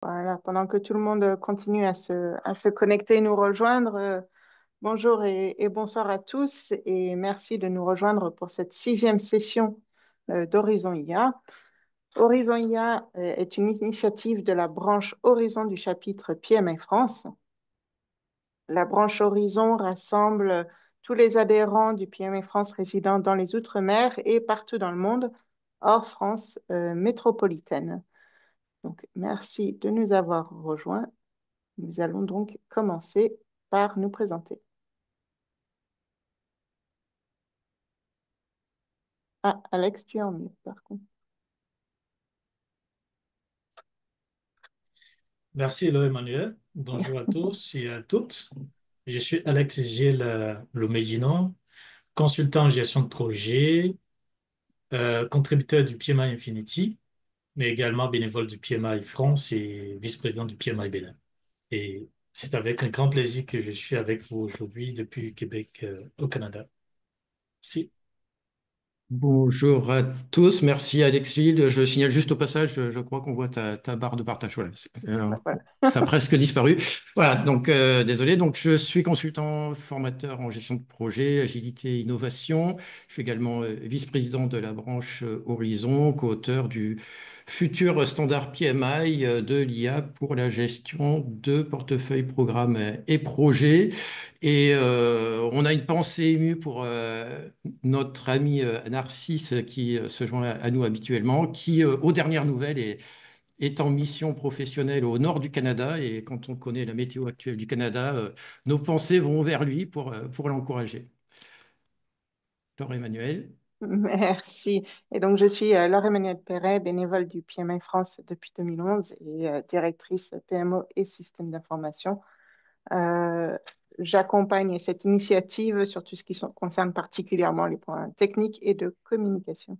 Voilà, pendant que tout le monde continue à se connecter et nous rejoindre, bonjour et bonsoir à tous et merci de nous rejoindre pour cette sixième session d'Horizon IA. Horizon IA est une initiative de la branche Horizon du chapitre PMI France. La branche Horizon rassemble tous les adhérents du PMI France résidant dans les Outre-mer et partout dans le monde, hors France métropolitaine. Donc, merci de nous avoir rejoints. Nous allons donc commencer par nous présenter. Ah, Alex, tu es en mute par contre. Merci, hello Emmanuel. Bonjour à tous et à toutes. Je suis Alex Gilles Lomegino, consultant en gestion de projet, contributeur du PMI Infinity, mais également bénévole du PMI France et vice-président du PMI Bénin. Et c'est avec un grand plaisir que je suis avec vous aujourd'hui depuis Québec, au Canada. Si. Bonjour à tous, merci Alexis. Je signale juste au passage, je crois qu'on voit ta barre de partage. Voilà. Voilà. Ça a presque disparu. Voilà, donc désolé. Donc je suis consultant formateur en gestion de projet, agilité et innovation. Je suis également vice-président de la branche Horizon, co-auteur du futur standard PMI de l'IA pour la gestion de portefeuilles, programmes et projets. Et on a une pensée émue pour notre ami Narcisse qui se joint à nous habituellement, qui, aux dernières nouvelles, est en mission professionnelle au nord du Canada. Et quand on connaît la météo actuelle du Canada, nos pensées vont vers lui pour l'encourager. Laure Emmanuel. Merci. Et donc, je suis Laure Emmanuelle Perret, bénévole du PMI France depuis 2011 et directrice PMO et système d'information. Euh, J'accompagne cette initiative sur tout ce qui concerne particulièrement les points techniques et de communication.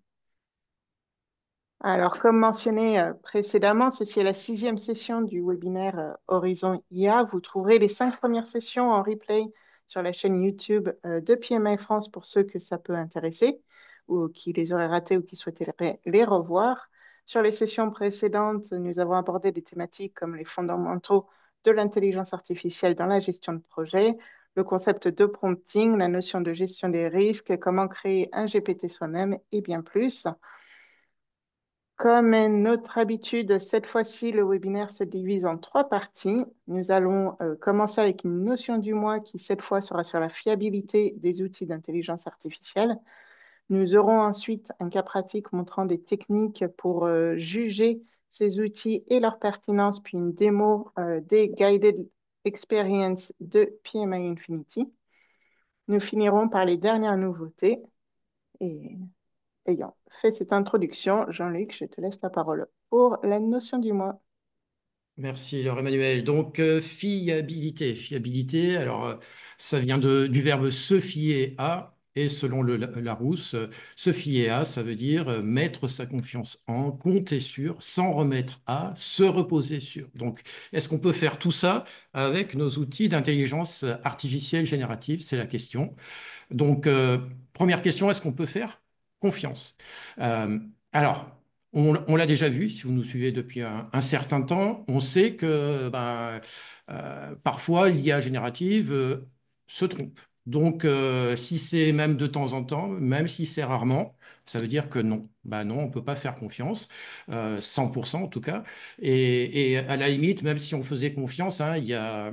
Alors, comme mentionné précédemment, ceci est la sixième session du webinaire Horizon IA. Vous trouverez les 5 premières sessions en replay sur la chaîne YouTube de PMI France pour ceux que ça peut intéresser ou qui les auraient ratées ou qui souhaiteraient les revoir. Sur les sessions précédentes, nous avons abordé des thématiques comme les fondamentaux de l'intelligence artificielle dans la gestion de projet, le concept de prompting, la notion de gestion des risques, comment créer un GPT soi-même et bien plus. Comme est notre habitude, cette fois-ci, le webinaire se divise en 3 parties. Nous allons commencer avec une notion du mois qui, cette fois, sera sur la fiabilité des outils d'intelligence artificielle. Nous aurons ensuite un cas pratique montrant des techniques pour juger ces outils et leur pertinence, puis une démo des Guided Experience de PMI Infinity. Nous finirons par les dernières nouveautés et ayant fait cette introduction, Jean-Luc, je te laisse la parole pour la notion du mois. Merci Laure Emmanuel. Donc fiabilité. Fiabilité, alors ça vient du verbe se fier à. Et selon le Larousse, se fier à, ça veut dire mettre sa confiance en, compter sur, s'en remettre à, se reposer sur. Donc, est-ce qu'on peut faire tout ça avec nos outils d'intelligence artificielle générative? C'est la question. Donc, première question, est-ce qu'on peut faire confiance? Euh, alors, on l'a déjà vu, si vous nous suivez depuis un certain temps, on sait que ben, parfois l'IA générative se trompe. Donc, si c'est même de temps en temps, même si c'est rarement, ça veut dire que non. Ben non, on ne peut pas faire confiance, 100% en tout cas. Et à la limite, même si on faisait confiance, hein, il y a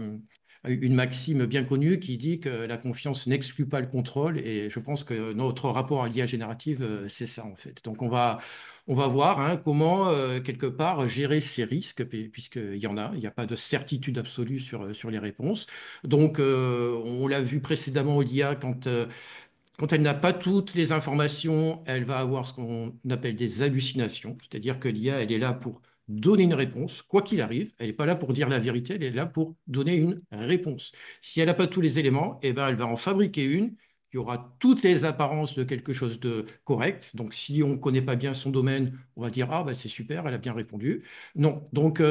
une maxime bien connue qui dit que la confiance n'exclut pas le contrôle. Et je pense que notre rapport à l'IA générative, c'est ça en fait. Donc on va voir hein, comment, quelque part, gérer ces risques, puisqu'il y en a. Il n'y a pas de certitude absolue sur les réponses. Donc on l'a vu précédemment, l'IA, quand elle n'a pas toutes les informations, elle va avoir ce qu'on appelle des hallucinations, c'est-à-dire que l'IA, elle est là pour donner une réponse, quoi qu'il arrive. Elle n'est pas là pour dire la vérité, elle est là pour donner une réponse. Si elle n'a pas tous les éléments, eh ben, elle va en fabriquer une qui aura toutes les apparences de quelque chose de correct. Donc, si on ne connaît pas bien son domaine, on va dire, ah, bah, c'est super, elle a bien répondu. Non. Donc,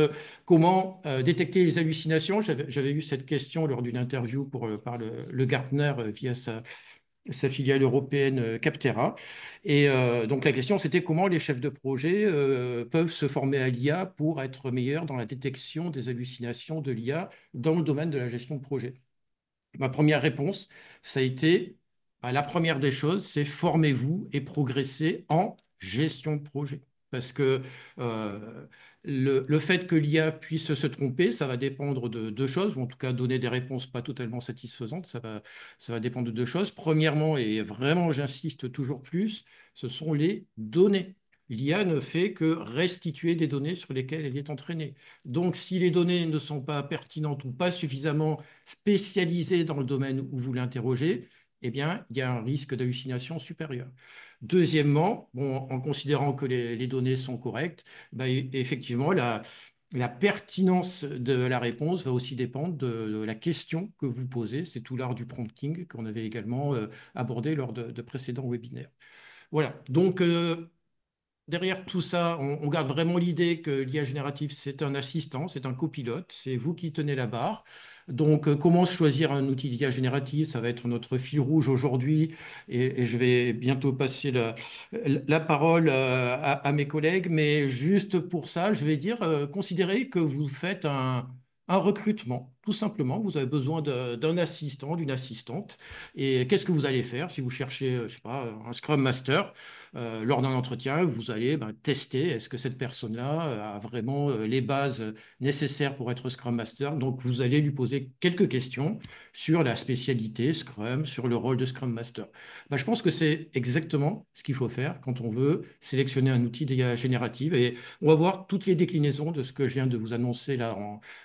comment détecter les hallucinations? J'avais eu cette question lors d'une interview par le Gartner via sa filiale européenne Capterra. Et donc la question, c'était comment les chefs de projet peuvent se former à l'IA pour être meilleurs dans la détection des hallucinations de l'IA dans le domaine de la gestion de projet. Ma première réponse, ça a été, la première des choses, c'est formez-vous et progressez en gestion de projet. Parce que euh, le fait que l'IA puisse se tromper, ça va dépendre de deux choses, ou en tout cas donner des réponses pas totalement satisfaisantes, ça va dépendre de deux choses. Premièrement, et vraiment j'insiste toujours plus, ce sont les données. L'IA ne fait que restituer des données sur lesquelles elle est entraînée. Donc, si les données ne sont pas pertinentes ou pas suffisamment spécialisé dans le domaine où vous l'interrogez, eh bien, il y a un risque d'hallucination supérieur. Deuxièmement, bon, en considérant que les données sont correctes, bah, effectivement, la pertinence de la réponse va aussi dépendre de la question que vous posez. C'est tout l'art du prompting qu'on avait également abordé lors de précédents webinaires. Voilà, donc derrière tout ça, on garde vraiment l'idée que l'IA générative, c'est un assistant, c'est un copilote, c'est vous qui tenez la barre. Donc, comment choisir un outil d'IA générative? Ça va être notre fil rouge aujourd'hui et je vais bientôt passer la parole à mes collègues. Mais juste pour ça, je vais dire, considérez que vous faites un recrutement. Tout simplement, vous avez besoin d'un assistant, d'une assistante. Et qu'est-ce que vous allez faire si vous cherchez, je sais pas, un Scrum Master? Lors d'un entretien, vous allez tester est-ce que cette personne-là a vraiment les bases nécessaires pour être Scrum Master. Donc, vous allez lui poser quelques questions sur la spécialité Scrum, sur le rôle de Scrum Master. Je pense que c'est exactement ce qu'il faut faire quand on veut sélectionner un outil d'IA générative. Et on va voir toutes les déclinaisons de ce que je viens de vous annoncer là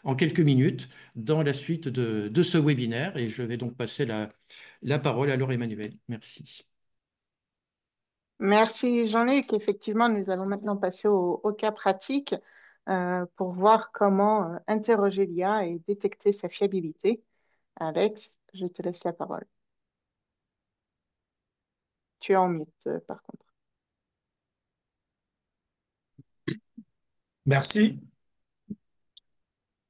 en quelques minutes dans la suite de ce webinaire. Et je vais donc passer la parole à Laure Emmanuel. Merci. Merci Jean-Luc. Effectivement, nous allons maintenant passer au cas pratique pour voir comment interroger l'IA et détecter sa fiabilité. Alex, je te laisse la parole. Tu es en mute, par contre. Merci.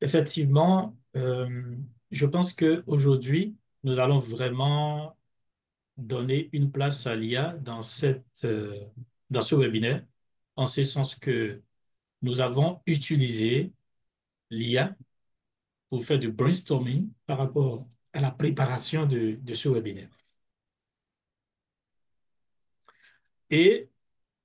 Effectivement, je pense qu'aujourd'hui, nous allons vraiment donner une place à l'IA dans ce webinaire, en ce sens que nous avons utilisé l'IA pour faire du brainstorming par rapport à la préparation de ce webinaire. Et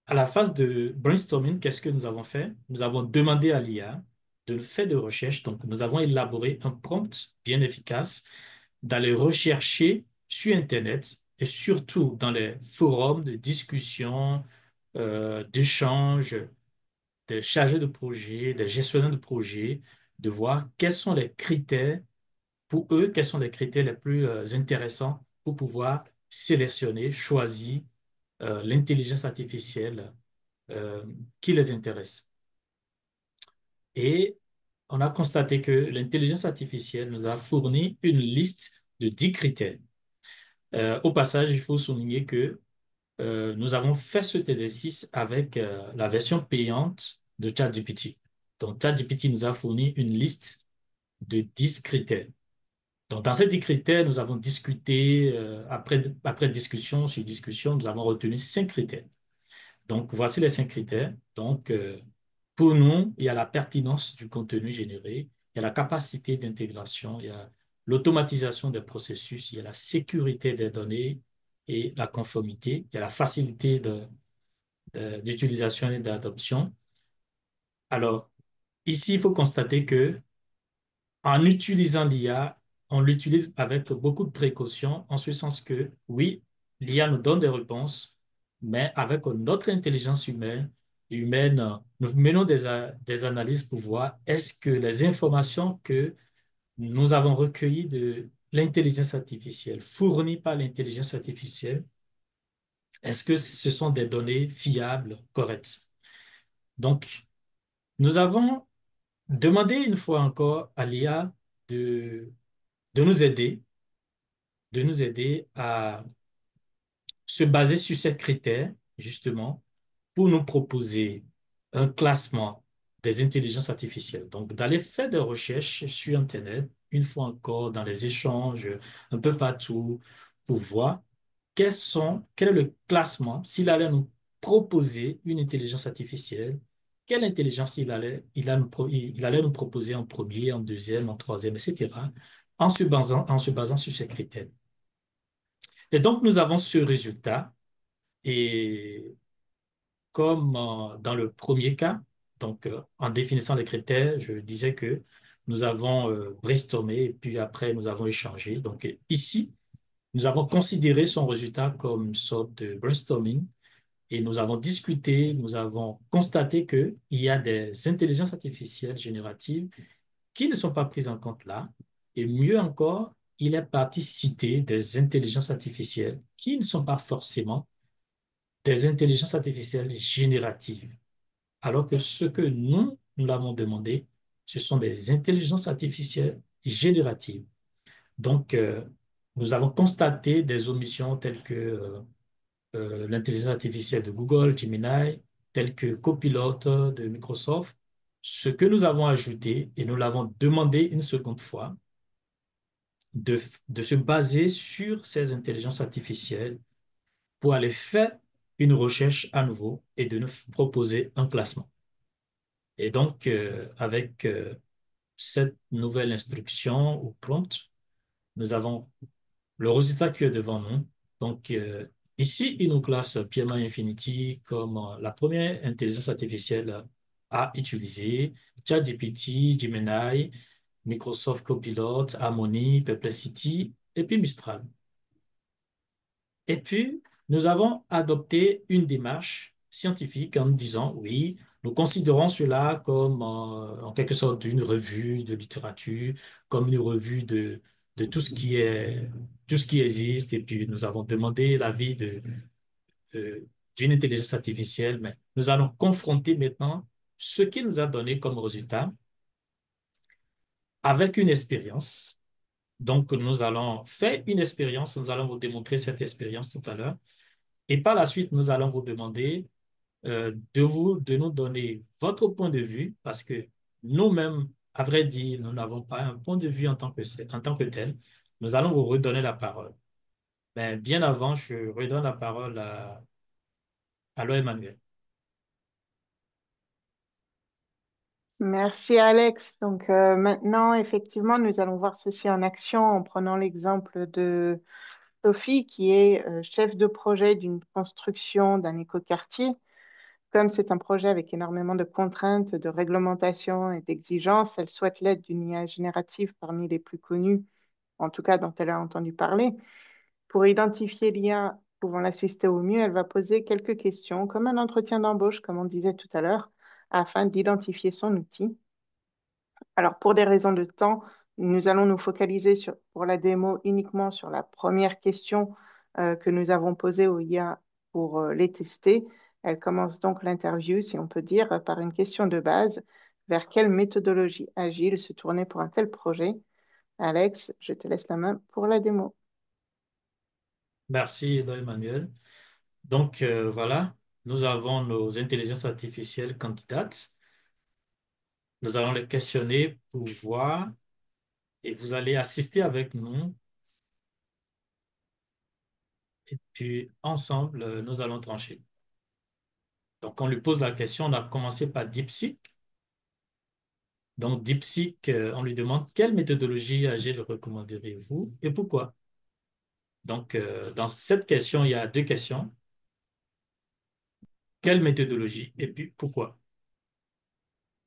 à la phase de brainstorming, qu'est-ce que nous avons fait? Nous avons demandé à l'IA de faire des recherches. Donc, nous avons élaboré un prompt bien efficace d'aller rechercher sur Internet et surtout dans les forums de discussion, d'échange, des chargés de projet, des gestionnaires de projet, de voir quels sont les critères pour eux, quels sont les critères les plus intéressants pour pouvoir sélectionner, choisir l'intelligence artificielle euh, qui les intéresse. Et on a constaté que l'intelligence artificielle nous a fourni une liste de 10 critères. Au passage, il faut souligner que nous avons fait cet exercice avec la version payante de ChatGPT. Donc, ChatGPT nous a fourni une liste de 10 critères. Donc, dans ces 10 critères, nous avons discuté, après discussion sur discussion, nous avons retenu 5 critères. Donc, voici les 5 critères. Donc, pour nous, il y a la pertinence du contenu généré, il y a la capacité d'intégration, il y a l'automatisation des processus, il y a la sécurité des données et la conformité, il y a la facilité d'utilisation et d'adoption. Alors, ici, il faut constater que en utilisant l'IA, on l'utilise avec beaucoup de précaution, en ce sens que, oui, l'IA nous donne des réponses, mais avec notre intelligence humaine, nous menons des analyses pour voir est-ce que les informations que nous avons recueillies de l'intelligence artificielle, fournies par l'intelligence artificielle, est-ce que ce sont des données fiables, correctes? Donc, nous avons demandé une fois encore à l'IA de, de nous aider de nous aider à se baser sur ces critères, justement, pour nous proposer un classement des intelligences artificielles. Donc, d'aller faire des recherches sur Internet, une fois encore, dans les échanges, un peu partout, pour voir quel est le classement s'il allait nous proposer une intelligence artificielle, quelle intelligence il allait nous proposer en premier, en deuxième, en troisième, etc., en se basant sur ces critères. Et donc, nous avons ce résultat. Et comme dans le premier cas, donc en définissant les critères, je disais que nous avons brainstormé et puis après nous avons échangé. Donc ici, nous avons considéré son résultat comme une sorte de brainstorming et nous avons discuté, nous avons constaté qu'il y a des intelligences artificielles génératives qui ne sont pas prises en compte là. Et mieux encore, il est parti citer des intelligences artificielles qui ne sont pas forcément des intelligences artificielles génératives. Alors que ce que nous l'avons demandé, ce sont des intelligences artificielles génératives. Donc, nous avons constaté des omissions telles que l'intelligence artificielle de Google, Gemini, telles que Copilot de Microsoft. Ce que nous avons ajouté, et nous l'avons demandé une seconde fois, de se baser sur ces intelligences artificielles pour aller faire une recherche à nouveau et de nous proposer un classement. Et donc, avec cette nouvelle instruction ou prompt, nous avons le résultat qui est devant nous. Donc, ici, il nous classe PMI Infinity comme la première intelligence artificielle à utiliser, ChatGPT, Gemini, Microsoft Copilot, Harmony, Perplexity et puis Mistral. Et puis, nous avons adopté une démarche scientifique en disant, oui, nous considérons cela comme en quelque sorte une revue de littérature, comme une revue de tout ce qui existe. Et puis, nous avons demandé l'avis d'une intelligence artificielle, mais nous allons confronter maintenant ce qu'il nous a donné comme résultat avec une expérience. Donc, nous allons faire une expérience, nous allons vous démontrer cette expérience tout à l'heure. Et par la suite, nous allons vous demander de nous donner votre point de vue parce que nous-mêmes, à vrai dire, nous n'avons pas un point de vue en tant que tel. Nous allons vous redonner la parole. Mais bien avant, je redonne la parole à Emmanuel. Merci Alex. Donc maintenant, effectivement, nous allons voir ceci en action en prenant l'exemple de Sophie, qui est chef de projet d'une construction d'un écoquartier. Comme c'est un projet avec énormément de contraintes, de réglementations et d'exigences, elle souhaite l'aide d'une IA générative parmi les plus connues, en tout cas dont elle a entendu parler. Pour identifier l'IA pouvant l'assister au mieux, elle va poser quelques questions, comme un entretien d'embauche, comme on disait tout à l'heure, afin d'identifier son outil. Alors, pour des raisons de temps, nous allons nous focaliser pour la démo uniquement sur la première question que nous avons posée au IA pour les tester. Elle commence donc l'interview, si on peut dire, par une question de base. Vers quelle méthodologie agile se tourner pour un tel projet? Alex, je te laisse la main pour la démo. Merci, Emmanuel. Donc, voilà, nous avons nos intelligences artificielles candidates. Nous allons les questionner pour voir et vous allez assister avec nous. Et puis, ensemble, nous allons trancher. Donc, on lui pose la question, on a commencé par DeepSeek. Donc, DeepSeek, on lui demande quelle méthodologie agile recommanderez-vous et pourquoi? Donc, dans cette question, il y a deux questions. Quelle méthodologie et puis pourquoi?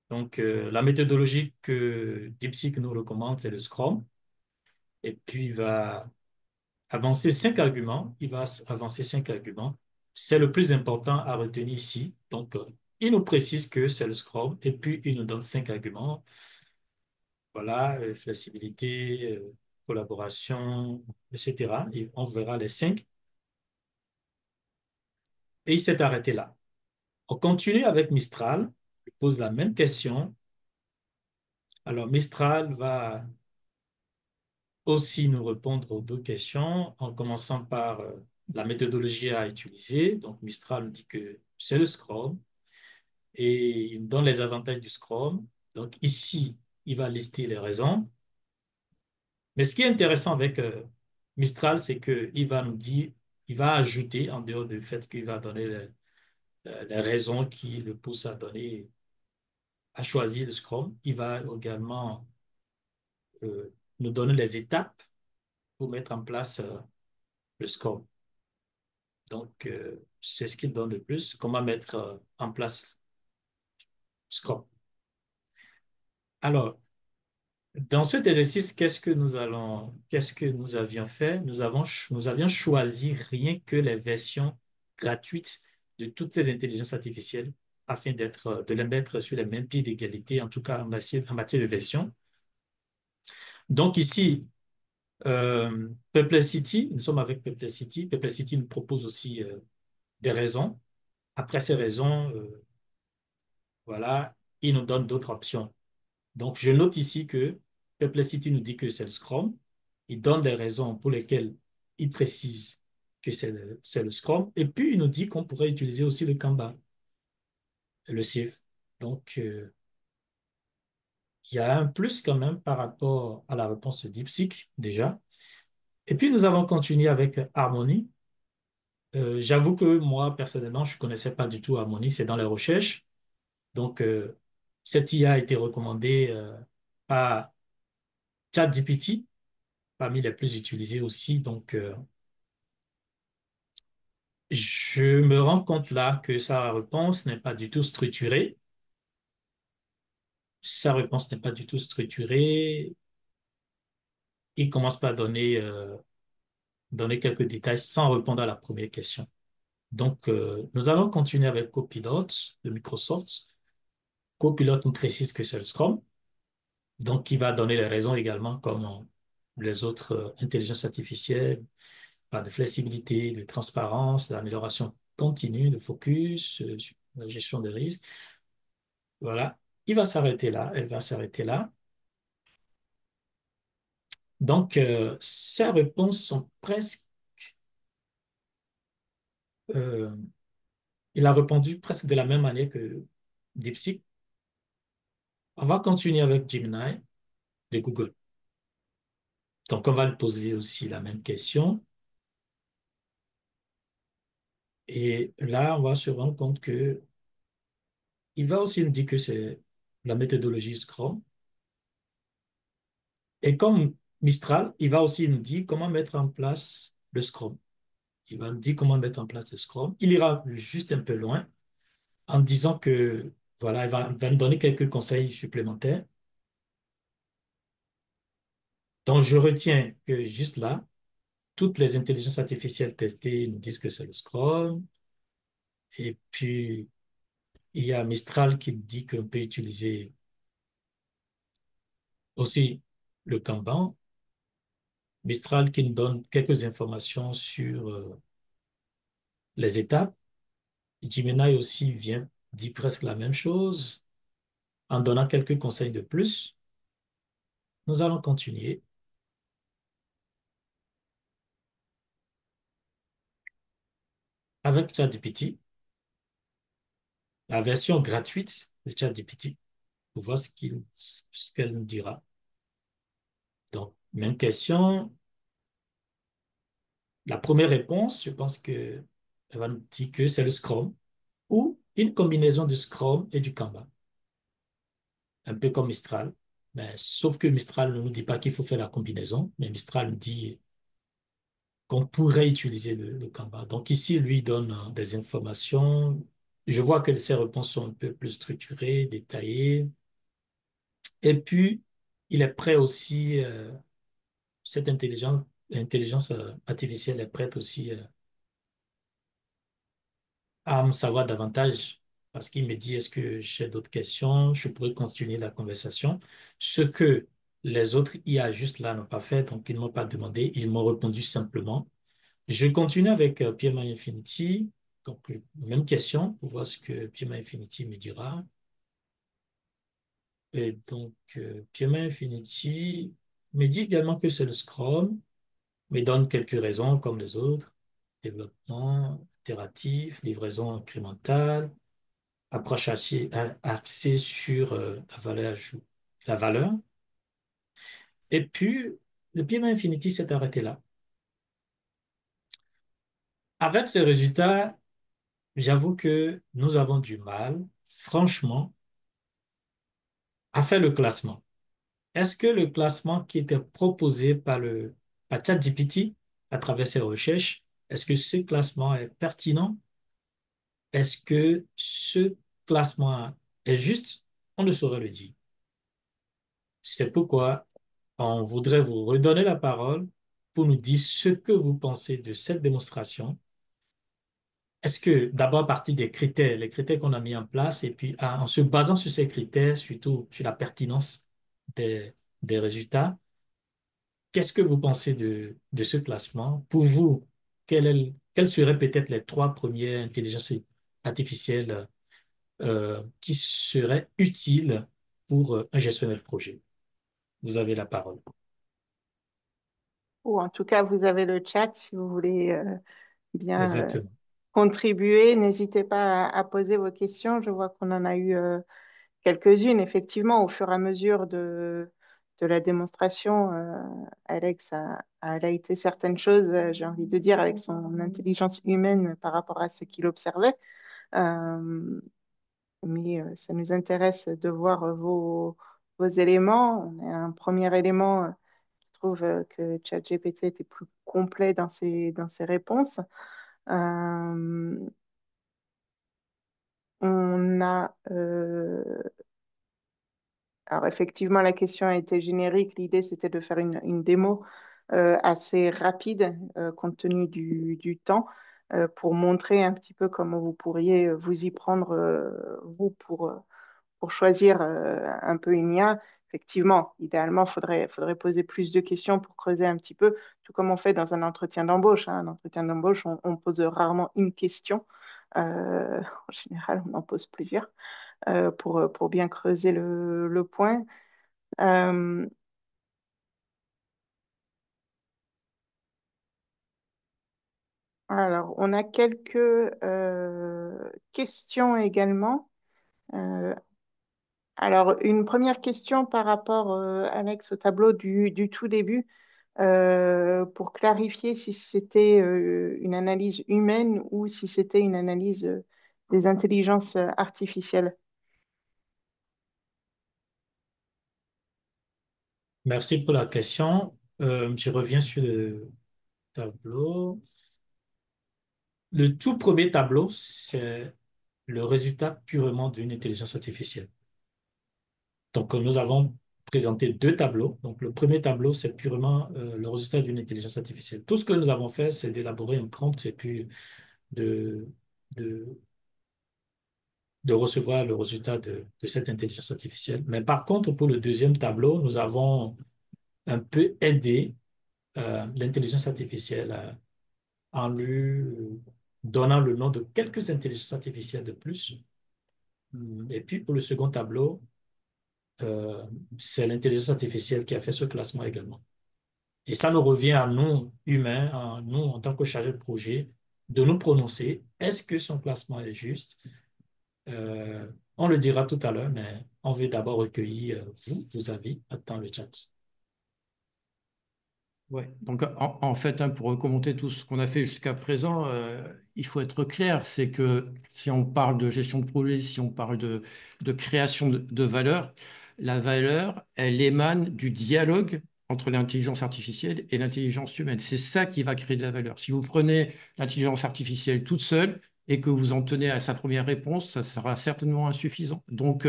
Donc, la méthodologie que DeepSeek nous recommande, c'est le Scrum. Et puis, il va avancer cinq arguments. Il va avancer cinq arguments. C'est le plus important à retenir ici. Donc, il nous précise que c'est le Scrum et puis il nous donne cinq arguments. Voilà, flexibilité, collaboration, etc. Et on verra les cinq. Et il s'est arrêté là. On continue avec Mistral. Il pose la même question. Alors, Mistral va aussi nous répondre aux deux questions en commençant par la méthodologie à utiliser. Donc, Mistral nous dit que c'est le Scrum et il nous donne les avantages du Scrum. Donc, ici, il va lister les raisons. Mais ce qui est intéressant avec Mistral, c'est qu'il va nous dire il va ajouter, en dehors du fait qu'il va donner les raisons qui le poussent à donner, à choisir le Scrum, il va également nous donner les étapes pour mettre en place le Scrum. Donc, c'est ce qu'il donne de plus, comment mettre en place Scrum. Alors, dans cet exercice, qu'est-ce que nous avions fait? Nous avions choisi rien que les versions gratuites de toutes ces intelligences artificielles afin de les mettre sur les mêmes pieds d'égalité, en tout cas en matière de version. Donc ici, Perplexity, nous sommes avec Perplexity. Perplexity nous propose aussi des raisons. Après ces raisons, voilà, il nous donne d'autres options. Donc, je note ici que Perplexity nous dit que c'est le Scrum. Il donne des raisons pour lesquelles il précise que c'est le Scrum. Et puis, il nous dit qu'on pourrait utiliser aussi le Kanban, le SIF. Donc, il y a un plus quand même par rapport à la réponse de DeepSeek, déjà. Et puis, nous avons continué avec Harmony. J'avoue que moi, personnellement, je ne connaissais pas du tout Harmony, c'est dans les recherches. Donc, cette IA a été recommandée par ChatGPT, parmi les plus utilisés aussi. Donc, je me rends compte là que sa réponse n'est pas du tout structurée. Sa réponse n'est pas du tout structurée. Il commence par donner quelques détails sans répondre à la première question. Donc, nous allons continuer avec Copilot de Microsoft. Copilot nous précise que c'est le Scrum. Donc, il va donner les raisons également comme les autres intelligences artificielles, pas de flexibilité, de transparence, d'amélioration continue, de focus, sur la gestion des risques. Voilà. Il va s'arrêter là, elle va s'arrêter là. Donc, ces réponses sont presque, euh, il a répondu presque de la même manière que DeepSeek. On va continuer avec Gemini de Google. Donc, on va lui poser aussi la même question. Et là, on va se rendre compte que il va aussi nous dire que c'est la méthodologie Scrum. Et comme Mistral, il va aussi nous dire comment mettre en place le Scrum. Il va nous dire comment mettre en place le Scrum. Il ira juste un peu loin en disant que, voilà, il va nous donner quelques conseils supplémentaires. Donc, je retiens que juste là, toutes les intelligences artificielles testées nous disent que c'est le Scrum. Et puis, il y a Mistral qui dit qu'on peut utiliser aussi le Kanban. Mistral qui nous donne quelques informations sur les étapes. Gemini aussi dit presque la même chose en donnant quelques conseils de plus. Nous allons continuer avec ChatGPT, la version gratuite de ChatGPT, pour voir ce qu'elle nous dira. Donc, même question. La première réponse, je pense que elle va nous dire que c'est le Scrum ou une combinaison du Scrum et du Kanban, un peu comme Mistral. Mais, sauf que Mistral ne nous dit pas qu'il faut faire la combinaison, mais Mistral nous dit qu'on pourrait utiliser le Kanban. Donc ici, lui donne des informations. Je vois que ses réponses sont un peu plus structurées, détaillées. Et puis, il est prêt aussi, cette intelligence artificielle est prête aussi à me savoir davantage parce qu'il me dit, est-ce que j'ai d'autres questions? Je pourrais continuer la conversation. Ce que les autres IA juste là n'ont pas fait, donc ils ne m'ont pas demandé, ils m'ont répondu simplement. Je continue avec PMI Infinity. Donc, même question pour voir ce que PMI Infinity me dira. Et donc, PMI Infinity me dit également que c'est le Scrum, me donne quelques raisons comme les autres. Développement itératif, livraison incrémentale, approche axée sur la valeur. Et puis, le PMI Infinity s'est arrêté là. Avec ces résultats, j'avoue que nous avons du mal, franchement, à faire le classement. Est-ce que le classement qui était proposé par ChatGPT à travers ses recherches, est-ce que ce classement est pertinent? Est-ce que ce classement est juste? On ne saurait le dire. C'est pourquoi on voudrait vous redonner la parole pour nous dire ce que vous pensez de cette démonstration. Est-ce que d'abord à partir des critères, les critères qu'on a mis en place, et puis en se basant sur ces critères, surtout sur la pertinence des, des résultats, qu'est-ce que vous pensez de ce classement? Pour vous, quelles seraient peut-être les trois premières intelligences artificielles qui seraient utiles pour un gestionnaire de projet? Vous avez la parole. Ou en tout cas, vous avez le chat si vous voulez bien Exactement. contribuer. N'hésitez pas à poser vos questions. Je vois qu'on en a eu quelques-unes, effectivement, au fur et à mesure de la démonstration. Alex a highlighté certaines choses, j'ai envie de dire, avec son intelligence humaine par rapport à ce qu'il observait. Euh, mais ça nous intéresse de voir vos éléments. On a un premier élément qui trouve que ChatGPT était plus complet dans ses réponses. Euh, on a Alors effectivement, la question a été générique. L'idée, c'était de faire une démo assez rapide, compte tenu du temps, pour montrer un petit peu comment vous pourriez vous y prendre, vous, pour choisir un peu une IA. Effectivement, idéalement, faudrait poser plus de questions pour creuser un petit peu, tout comme on fait dans un entretien d'embauche, hein. Un entretien d'embauche, on pose rarement une question. En général, on en pose plusieurs pour bien creuser le point. Euh, alors, on a quelques questions également. Euh, alors, une première question par rapport, Alex, au tableau du tout début, pour clarifier si c'était une analyse humaine ou si c'était une analyse des intelligences artificielles. Merci pour la question. Je reviens sur le tableau. Le tout premier tableau, c'est le résultat purement d'une intelligence artificielle. Donc, nous avons présenté deux tableaux. Donc, le premier tableau, c'est purement le résultat d'une intelligence artificielle. Tout ce que nous avons fait, c'est d'élaborer un prompt et puis de, de, de recevoir le résultat de cette intelligence artificielle. Mais par contre, pour le deuxième tableau, nous avons un peu aidé l'intelligence artificielle en lui donnant le nom de quelques intelligences artificielles de plus. Et puis, pour le second tableau, euh, c'est l'intelligence artificielle qui a fait ce classement également. Et ça nous revient à nous, humains, à nous, en tant que chargés de projet, de nous prononcer. Est-ce que son classement est juste? On le dira tout à l'heure, mais on veut d'abord recueillir vos avis dans le chat. Ouais. Donc, en fait, hein, pour commenter tout ce qu'on a fait jusqu'à présent, il faut être clair, c'est que si on parle de gestion de projet, si on parle de création de valeur, la valeur, elle émane du dialogue entre l'intelligence artificielle et l'intelligence humaine. C'est ça qui va créer de la valeur. Si vous prenez l'intelligence artificielle toute seule et que vous en tenez à sa première réponse, ça sera certainement insuffisant. Donc,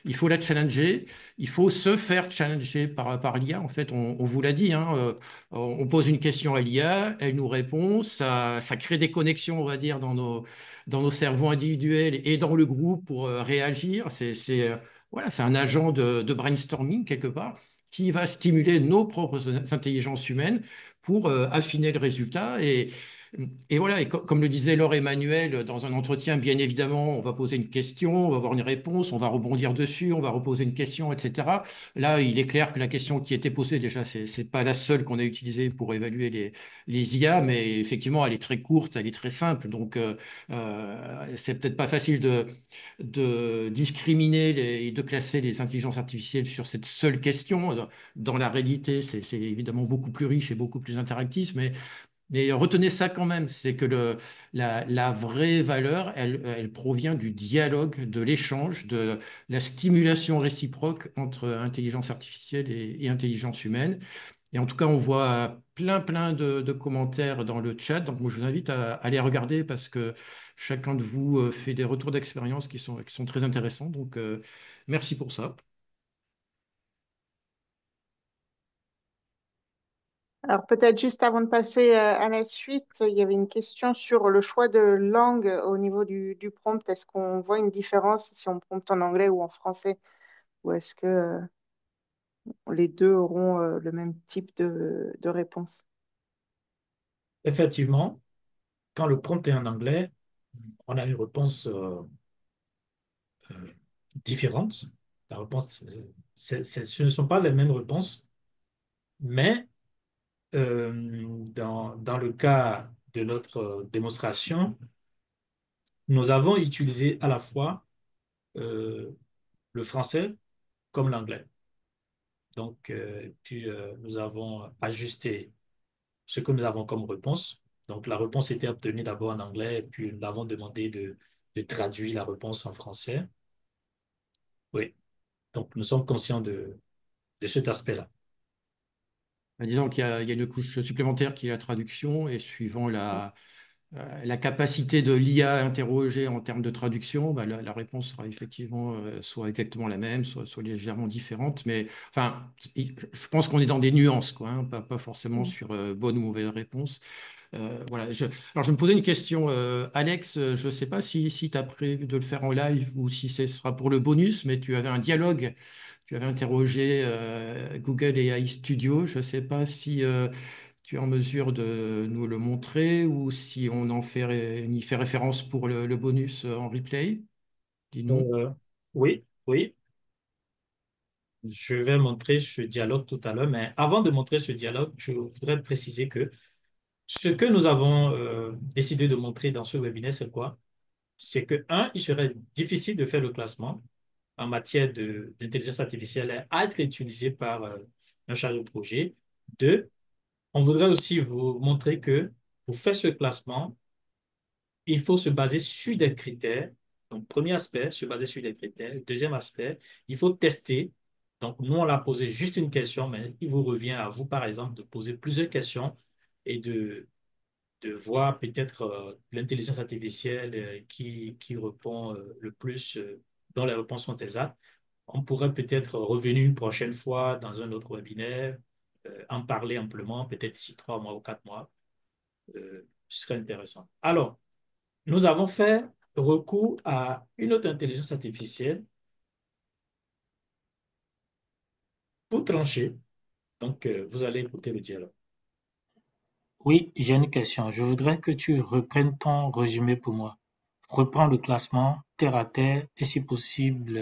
il faut la challenger, il faut se faire challenger par l'IA. En fait, on vous l'a dit, hein, on pose une question à l'IA, elle nous répond, ça crée des connexions, on va dire, dans nos cerveaux individuels et dans le groupe pour réagir. Voilà, c'est un agent de brainstorming quelque part qui va stimuler nos propres intelligences humaines pour affiner le résultat. Et voilà, et comme le disait Laure Emmanuel dans un entretien, bien évidemment, on va poser une question, on va avoir une réponse, on va rebondir dessus, on va reposer une question, etc. Là, il est clair que la question qui était posée, déjà, c'est pas la seule qu'on a utilisée pour évaluer les IA, mais effectivement, elle est très courte, elle est très simple. Donc, c'est peut-être pas facile de discriminer et de classer les intelligences artificielles sur cette seule question. Dans la réalité, c'est évidemment beaucoup plus riche et beaucoup plus interactif, mais Mais retenez ça quand même, c'est que la vraie valeur, elle provient du dialogue, de l'échange, de la stimulation réciproque entre intelligence artificielle et intelligence humaine. Et en tout cas, on voit plein de commentaires dans le chat. Donc, moi, je vous invite à les regarder parce que chacun de vous fait des retours d'expérience qui sont très intéressants. Donc, merci pour ça. Alors peut-être juste avant de passer à la suite, il y avait une question sur le choix de langue au niveau du prompt. Est-ce qu'on voit une différence si on prompte en anglais ou en français? Ou est-ce que les deux auront le même type de réponse? Effectivement, quand le prompt est en anglais, on a une réponse euh, différente. La réponse, ce ne sont pas les mêmes réponses, mais dans le cas de notre démonstration, nous avons utilisé à la fois euh, le français comme l'anglais. Donc, nous avons ajusté ce que nous avons comme réponse. Donc, la réponse était obtenue d'abord en anglais, et puis nous avons demandé de traduire la réponse en français. Oui, donc nous sommes conscients de cet aspect-là. Disons qu'il y a une couche supplémentaire qui est la traduction et suivant la capacité de l'IA à interroger en termes de traduction, bah, la réponse sera effectivement soit exactement la même, soit légèrement différente. Mais enfin, je pense qu'on est dans des nuances, quoi, hein, pas forcément sur bonne ou mauvaise réponse. Voilà. Alors, je me posais une question, Alex. Je ne sais pas si tu as prévu de le faire en live ou si ce sera pour le bonus, mais tu avais un dialogue. Tu avais interrogé Google AI Studio. Je ne sais pas si tu es en mesure de nous le montrer ou si on y fait référence pour le bonus en replay. Dis-nous. Euh, oui, oui, je vais montrer ce dialogue tout à l'heure, mais avant de montrer ce dialogue, je voudrais préciser que ce que nous avons décidé de montrer dans ce webinaire, c'est quoi? C'est que, un, il serait difficile de faire le classement en matière d'intelligence artificielle à être utilisé par un chariot de projet. Deux, on voudrait aussi vous montrer que pour faire ce classement, il faut se baser sur des critères. Donc, premier aspect, se baser sur des critères. Deuxième aspect, il faut tester. Donc, nous, on l'a posé juste une question, mais il vous revient à vous, par exemple, de poser plusieurs questions et de voir peut-être l'intelligence artificielle qui répond le plus, dont les réponses sont exactes. On pourrait peut-être revenir une prochaine fois dans un autre webinaire, en parler amplement, peut-être d'ici 3 mois ou 4 mois. Ce serait intéressant. Alors, nous avons fait recours à une autre intelligence artificielle pour trancher. Donc, vous allez écouter le dialogue. Oui, j'ai une question. Je voudrais que tu reprennes ton résumé pour moi. Reprends le classement terre à terre et si possible,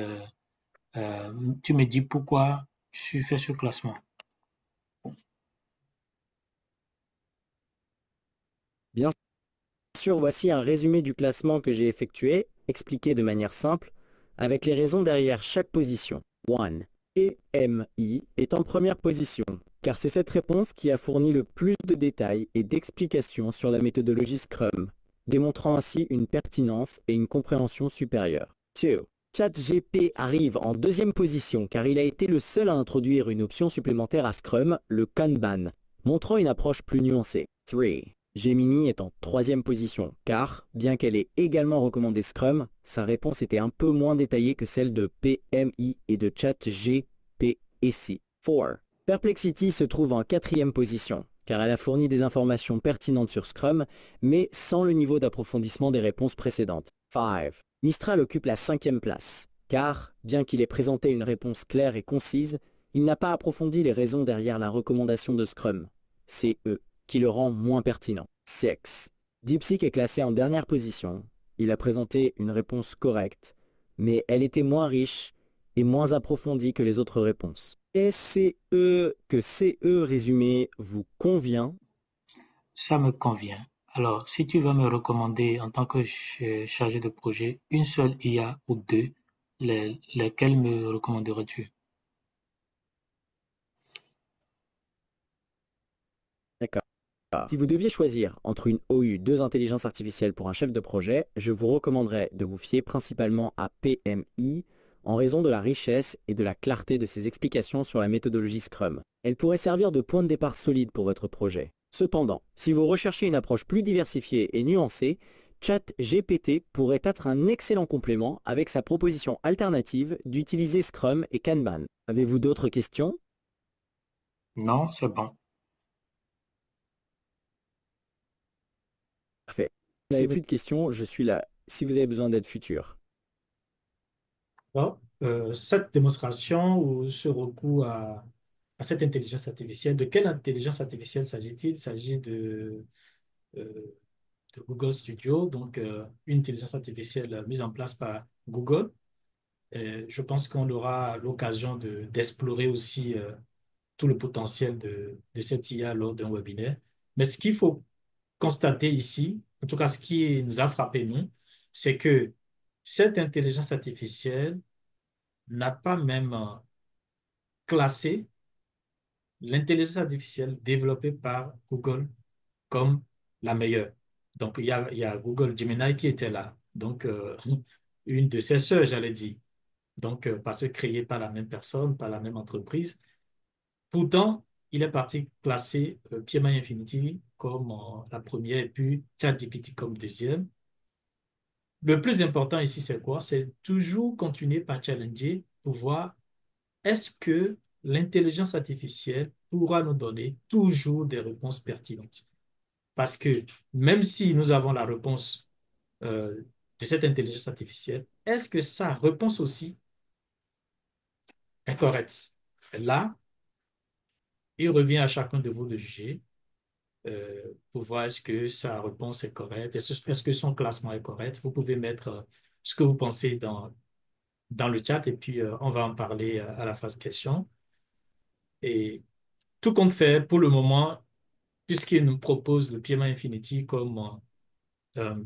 tu me dis pourquoi tu fais ce classement. Bien sûr, voici un résumé du classement que j'ai effectué, expliqué de manière simple, avec les raisons derrière chaque position. 1. EMI est en première position, car c'est cette réponse qui a fourni le plus de détails et d'explications sur la méthodologie Scrum, démontrant ainsi une pertinence et une compréhension supérieure. 2. ChatGPT arrive en deuxième position car il a été le seul à introduire une option supplémentaire à Scrum, le Kanban, montrant une approche plus nuancée. 3. Gemini est en troisième position, car, bien qu'elle ait également recommandé Scrum, sa réponse était un peu moins détaillée que celle de PMI et de ChatGPT. 4. Perplexity se trouve en quatrième position, car elle a fourni des informations pertinentes sur Scrum, mais sans le niveau d'approfondissement des réponses précédentes. 5. Mistral occupe la cinquième place, car, bien qu'il ait présenté une réponse claire et concise, il n'a pas approfondi les raisons derrière la recommandation de Scrum, CE, qui le rend moins pertinent. 6. DeepSeek est classé en dernière position. Il a présenté une réponse correcte, mais elle était moins riche et moins approfondie que les autres réponses. Est-ce que CE résumé vous convient? Ça me convient. Alors, si tu veux me recommander en tant que chargé de projet une seule IA ou deux, lesquelles me recommanderais-tu? D'accord. Si vous deviez choisir entre une OU, deux intelligences artificielles pour un chef de projet, je vous recommanderais de vous fier principalement à PMI en raison de la richesse et de la clarté de ses explications sur la méthodologie Scrum. Elle pourrait servir de point de départ solide pour votre projet. Cependant, si vous recherchez une approche plus diversifiée et nuancée, ChatGPT pourrait être un excellent complément avec sa proposition alternative d'utiliser Scrum et Kanban. Avez-vous d'autres questions? Non, c'est bon. Parfait. Si vous n'avez plus de questions, je suis là si vous avez besoin d'aide future. Alors, cette démonstration ou ce recours à cette intelligence artificielle, de quelle intelligence artificielle s'agit-il? Il s'agit euh, de Google Studio, donc une intelligence artificielle mise en place par Google. Et je pense qu'on aura l'occasion d'explorer aussi tout le potentiel de cette IA lors d'un webinaire. Mais ce qu'il faut constater ici, en tout cas ce qui nous a frappé, nous, c'est que cette intelligence artificielle n'a pas même classé l'intelligence artificielle développée par Google comme la meilleure. Donc, il y a Google Gemini qui était là. Donc, une de ses sœurs, j'allais dire. Donc, parce que créée par la même personne, par la même entreprise. Pourtant, il est parti classer PMI Infinity comme la première et puis ChatGPT comme deuxième. Le plus important ici, c'est quoi? C'est toujours continuer par challenger pour voir est-ce que l'intelligence artificielle pourra nous donner toujours des réponses pertinentes? Parce que même si nous avons la réponse de cette intelligence artificielle, est-ce que sa réponse aussi est correcte? Là, il revient à chacun de vous de juger pour voir est-ce que sa réponse est correcte, est-ce que son classement est correct. Vous pouvez mettre ce que vous pensez dans le chat et puis on va en parler à la phase question. Et tout compte fait, pour le moment, puisqu'il nous propose le PMI Infinity comme euh,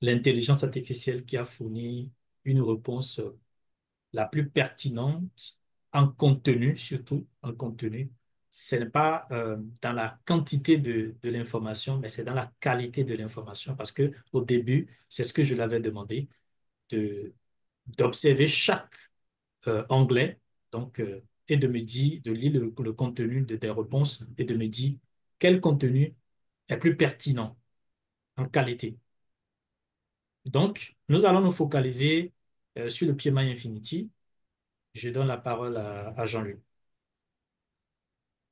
l'intelligence artificielle qui a fourni une réponse la plus pertinente en contenu, surtout en contenu. Ce n'est pas dans la quantité de l'information, mais c'est dans la qualité de l'information. Parce que au début, c'est ce que je l'avais demandé, de, d'observer chaque onglet, donc, et de me dire, de lire le contenu des réponses et de me dire quel contenu est plus pertinent en qualité. Donc, nous allons nous focaliser sur le PMI Infinity. Je donne la parole à Jean-Luc.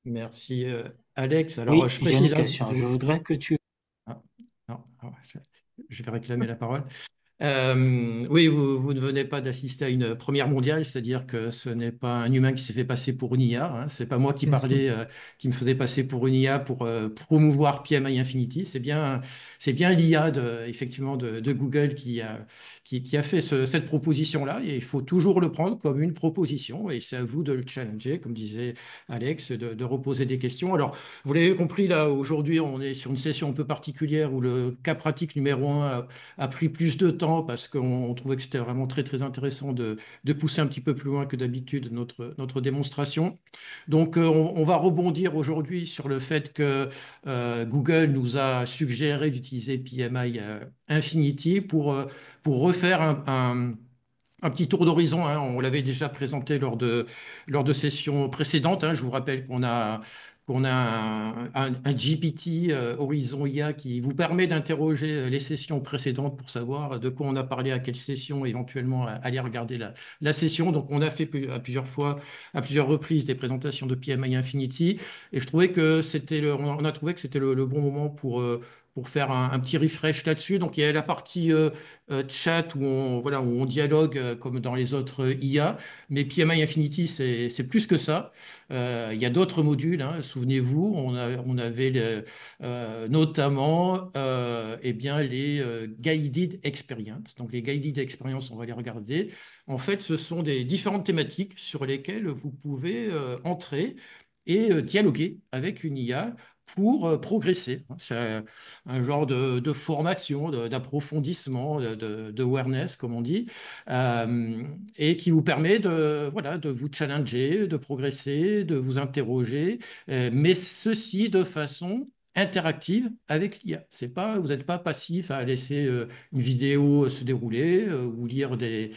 Merci, Alex. Alors, Oui, je j'ai une précise, hein, question. Je voudrais que tu... ah, non, je vais réclamer la parole. Oui, vous ne venez pas d'assister à une première mondiale, c'est-à-dire que ce n'est pas un humain qui s'est fait passer pour une IA. Hein. C'est pas moi qui parlais, qui me faisait passer pour une IA pour promouvoir PMI Infinity. C'est bien l'IA effectivement de Google qui a fait cette proposition-là. Et il faut toujours le prendre comme une proposition. Et c'est à vous de le challenger, comme disait Alex, de reposer des questions. Alors, vous l'avez compris, là, aujourd'hui, on est sur une session un peu particulière où le cas pratique numéro un a pris plus de temps parce qu'on trouvait que c'était vraiment très, très intéressant de pousser un petit peu plus loin que d'habitude notre démonstration. Donc, on va rebondir aujourd'hui sur le fait que Google nous a suggéré d'utiliser PMI Infinity pour refaire un petit tour d'horizon, hein. On l'avait déjà présenté lors de sessions précédentes, hein. Je vous rappelle qu'on a un GPT Horizon IA qui vous permet d'interroger les sessions précédentes pour savoir de quoi on a parlé à quelle session, éventuellement aller regarder la session. Donc, on a fait à plusieurs fois, à plusieurs reprises des présentations de PMI Infinity et je trouvais que on a trouvé que c'était le bon moment pour faire un petit refresh là-dessus. Donc, il y a la partie chat voilà, où on dialogue comme dans les autres IA, mais PMI Infinity, c'est plus que ça. Il y a d'autres modules, hein. Souvenez-vous, on avait notamment eh bien, les Guided Experience. Donc, les Guided Experience, on va les regarder. En fait, ce sont des différentes thématiques sur lesquelles vous pouvez entrer et dialoguer avec une IA pour progresser. C'est un genre de formation, d'approfondissement, de awareness, comme on dit, et qui vous permet voilà, de vous challenger, de progresser, de vous interroger, mais ceci de façon interactive avec l'IA. C'est pas, vous n'êtes pas passif à laisser une vidéo se dérouler ou lire des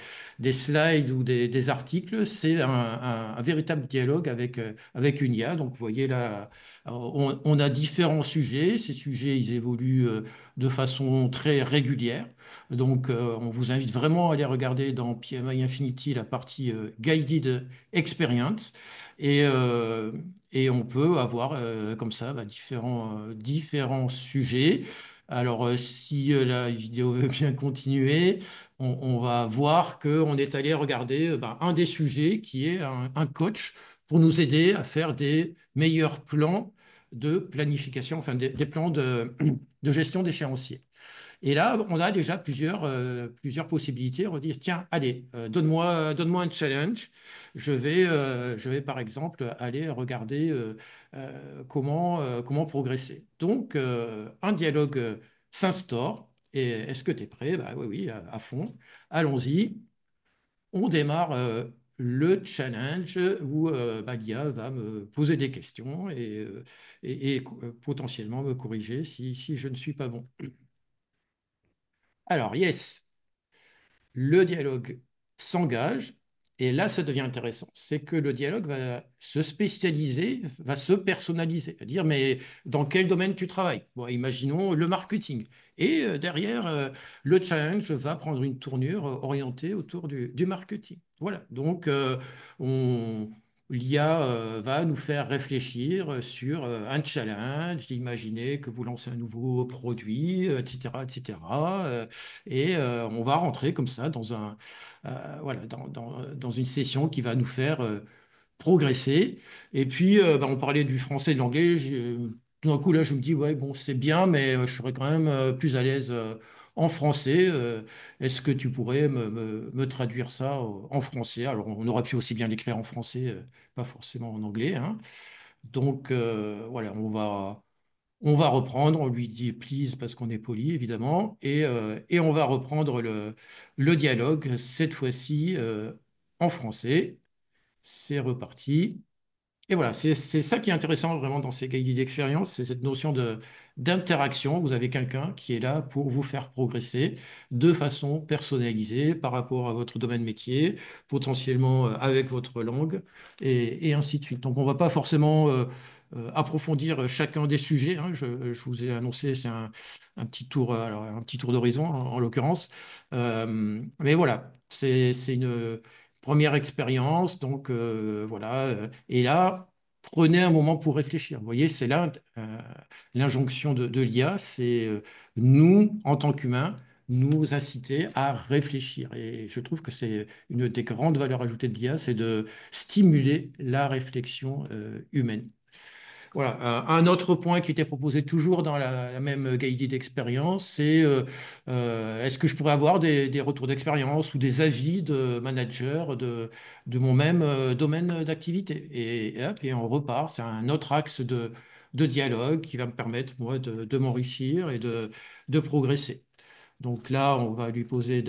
slides ou des articles. C'est un véritable dialogue avec une IA. Donc, vous voyez là, on a différents sujets. Ces sujets, ils évoluent de façon très régulière. Donc, on vous invite vraiment à aller regarder dans PMI Infinity la partie Guided Experience. Et, euh, et on peut avoir comme ça bah, différents sujets. Alors, si la vidéo veut bien continuer, on va voir qu'on est allé regarder bah, un des sujets qui est un coach pour nous aider à faire des meilleurs plans de planification, enfin des plans de gestion d'échéancier. Et là, on a déjà plusieurs possibilités. On va dire, tiens, allez, donne-moi un challenge. Je vais par exemple aller regarder comment progresser. Donc, un dialogue s'instaure. Et est-ce que tu es prêt? Bah, oui, oui, à fond. Allons-y. On démarre le challenge où bah, l'IA va me poser des questions et potentiellement me corriger si je ne suis pas bon. Alors, yes, le dialogue s'engage. Et là, ça devient intéressant. C'est que le dialogue va se spécialiser, va se personnaliser. C'est-à-dire, mais dans quel domaine tu travailles? Bon, imaginons le marketing. Et derrière, le challenge va prendre une tournure orientée autour du marketing. Voilà. Donc, l'IA va nous faire réfléchir sur un challenge, imaginer que vous lancez un nouveau produit, etc., etc. Et on va rentrer comme ça voilà, dans une session qui va nous faire progresser. Et puis, bah, on parlait du français et de l'anglais. Tout d'un coup, là, je me dis, ouais, bon, c'est bien, mais je serais quand même plus à l'aise en français. Est-ce que tu pourrais me traduire ça en français? Alors, on aurait pu aussi bien l'écrire en français, pas forcément en anglais, hein. Donc, voilà, on va reprendre, on lui dit please parce qu'on est poli, évidemment, et on va reprendre le dialogue, cette fois-ci en français. C'est reparti. Et voilà, c'est ça qui est intéressant vraiment dans ces guided d'expérience, c'est cette notion d'interaction. Vous avez quelqu'un qui est là pour vous faire progresser de façon personnalisée par rapport à votre domaine métier, potentiellement avec votre langue, et ainsi de suite. Donc on ne va pas forcément approfondir chacun des sujets, hein. Je vous ai annoncé, c'est un petit tour, alors, un petit tour d'horizon en l'occurrence. Mais voilà, c'est une première expérience, donc voilà. Et là, prenez un moment pour réfléchir. Vous voyez, c'est là l'injonction de l'IA, c'est nous, en tant qu'humains, nous inciter à réfléchir. Et je trouve que c'est une des grandes valeurs ajoutées de l'IA, c'est de stimuler la réflexion humaine. Voilà. Un autre point qui était proposé toujours dans la même guided d'expérience, c'est est-ce que je pourrais avoir des retours d'expérience ou des avis de managers de mon même domaine d'activité? Hop, et on repart. C'est un autre axe de dialogue qui va me permettre, moi, de m'enrichir et de progresser. Donc là, on va lui poser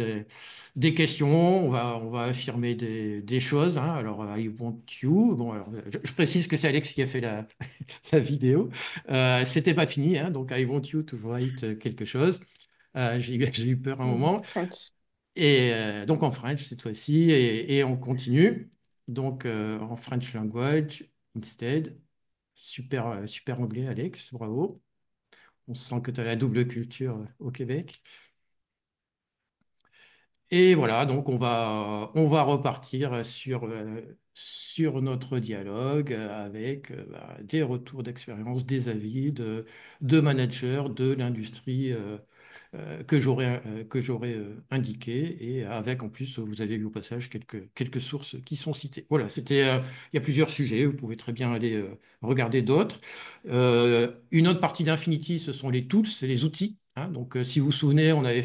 des questions, on va affirmer des choses, hein. Alors, I want you. Bon, alors, je précise que c'est Alex qui a fait la vidéo. C'était pas fini, hein, donc I want you to write quelque chose. J'ai eu peur un moment. French. Et donc en French cette fois-ci, et on continue. Donc en French language instead. Super, super anglais, Alex, bravo. On sent que tu as la double culture au Québec. Et voilà, donc on va repartir sur notre dialogue avec bah, des retours d'expérience, des avis de managers de l'industrie que j'aurais indiqué, et avec en plus, vous avez vu au passage quelques sources qui sont citées. Voilà, il y a plusieurs sujets, vous pouvez très bien aller regarder d'autres. Une autre partie d'Infinity, ce sont les tools, c'est les outils, hein. Donc, si vous vous souvenez, on avait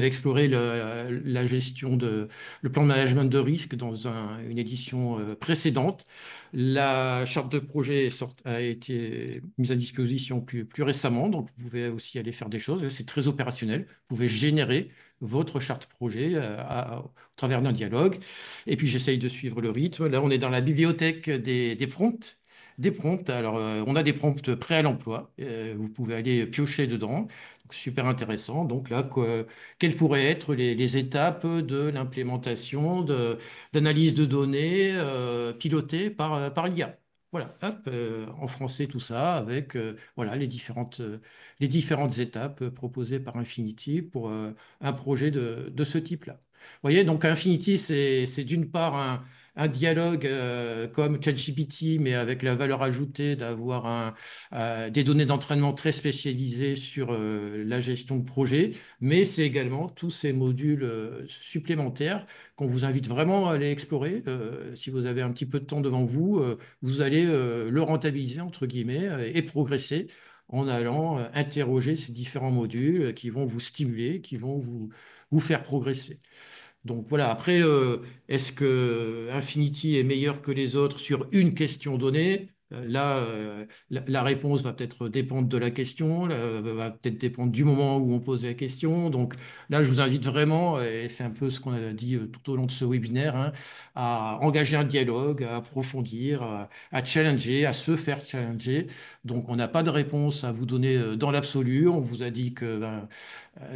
exploré la gestion le plan de management de risque dans une édition précédente. La charte de projet a été mise à disposition plus récemment, donc vous pouvez aussi aller faire des choses. C'est très opérationnel. Vous pouvez générer votre charte projet au travers d'un dialogue. Et puis j'essaye de suivre le rythme. Là, on est dans la bibliothèque des prompts. des prompts. Alors, on a des prompts prêts à l'emploi. Vous pouvez aller piocher dedans. Donc, super intéressant. Donc là, quelles pourraient être les étapes de l'implémentation d'analyse de données pilotée par l'IA? Voilà, hop, en français tout ça, avec voilà, les différentes étapes proposées par Infinity pour un projet de ce type-là. Vous voyez, donc Infinity, c'est d'une part un dialogue comme ChatGPT, mais avec la valeur ajoutée d'avoir des données d'entraînement très spécialisées sur la gestion de projet, mais c'est également tous ces modules supplémentaires qu'on vous invite vraiment à aller explorer. Si vous avez un petit peu de temps devant vous, vous allez le rentabiliser, entre guillemets, et progresser en allant interroger ces différents modules qui vont vous stimuler, qui vont vous faire progresser. Donc voilà, après, est-ce que Infinity est meilleur que les autres sur une question donnée? Là, la réponse va peut-être dépendre de la question, va peut-être dépendre du moment où on pose la question. Donc là, je vous invite vraiment, et c'est un peu ce qu'on a dit tout au long de ce webinaire, hein, à engager un dialogue, à approfondir, à challenger, à se faire challenger. Donc on n'a pas de réponse à vous donner dans l'absolu. On vous a dit que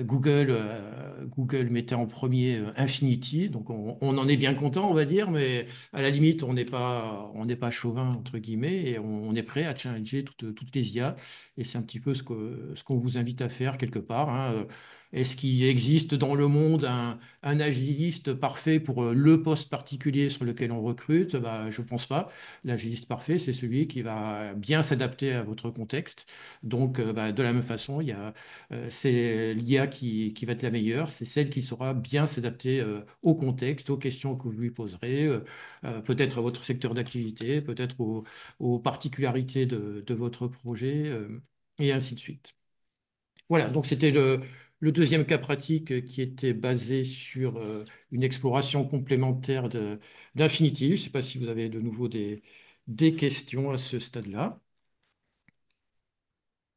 Google mettait en premier Infinity, donc on en est bien content, on va dire, mais à la limite, on n'est pas chauvin, entre guillemets, et on est prêt à challenger toutes les IA, et c'est un petit peu ce qu'on vous invite à faire quelque part, hein. Est-ce qu'il existe dans le monde un agiliste parfait pour le poste particulier sur lequel on recrute? Bah, je ne pense pas. L'agiliste parfait, c'est celui qui va bien s'adapter à votre contexte. Donc, bah, de la même façon, c'est l'IA qui va être la meilleure, c'est celle qui saura bien s'adapter au contexte, aux questions que vous lui poserez, peut-être à votre secteur d'activité, peut-être aux particularités de votre projet, et ainsi de suite. Voilà, donc c'était le deuxième cas pratique qui était basé sur une exploration complémentaire d'Infinity. Je ne sais pas si vous avez de nouveau des questions à ce stade-là.